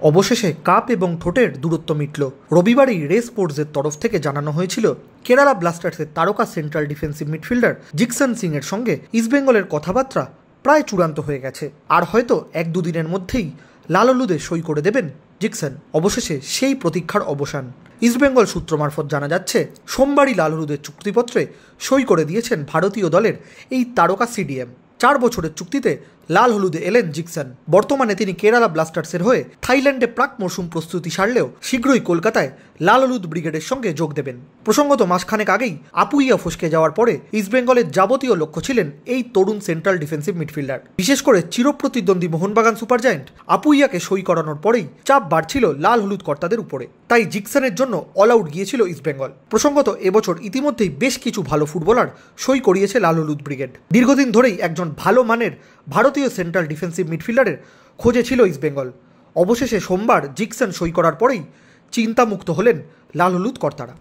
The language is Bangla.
অবশেষে কাপ এবং ঠোঁটের দূরত্ব মিটল। রবিবারই রেস স্পোর্টসের তরফ থেকে জানানো হয়েছিল কেরালা ব্লাস্টার্সের তারকা central defensive midfielder Jeakson Singh এর সঙ্গে ইস্টবেঙ্গলের কথাবার্তা প্রায় চূড়ান্ত হয়ে গেছে, আর হয়তো 1-2 দিনের মধ্যেই লাল হলুদে সই করে দেবেন জিকসন। অবশেষে সেই প্রতীক্ষার অবসান। ইস্টবেঙ্গল সূত্র মারফত জানা যাচ্ছে, সোমবারই লাল হলুদের চুক্তিপত্রে সই করে দিয়েছেন ভারতীয় দলের এই তারকা সিডিএম। 4 বছরের চুক্তিতে লাল হলুদে এলেন জিকসন। বর্তমানে তিনি কেরালা ব্লাস্টার্সের হয়ে থাইল্যান্ডে প্রাক মরশুম প্রস্তুতি সারলেও শীঘ্রই কলকাতায় লাল হলুদ ব্রিগেডের সঙ্গে যোগ দেবেন। প্রসঙ্গত মাসখানেক আগেই আপুইয়া ফসকে যাওয়ার পরে ইস্টবেঙ্গলের যাবতীয় লক্ষ্য ছিলেন এই তরুণ সেন্ট্রাল ডিফেন্সিভ মিডফিল্ডার। বিশেষ করে চিরপ্রতিদ্বন্দ্বী মোহনবাগান সুপার জায়ান্ট আপুইয়াকে সই করানোর পরেই চাপ বাড়ছিল লাল হলুদ কর্তাদের উপরে। তাই জিকসনের জন্য অল আউট গিয়েছিল ইস্টবেঙ্গল। প্রসঙ্গত এবছর ইতিমধ্যেই বেশ কিছু ভালো ফুটবলার সই করিয়েছে লাল হলুদ ব্রিগেড। দীর্ঘদিন ধরেই একজন ভালো মানের ভারতীয় সেন্ট্রাল ডিফেন্সিভ মিডফিল্ডারের খোঁজে ছিল ইস্টবেঙ্গল। অবশেষে সোমবার জিকসন সই করার পরেই চিন্তামুক্ত হলেন লাল হলুদ কর্তারা।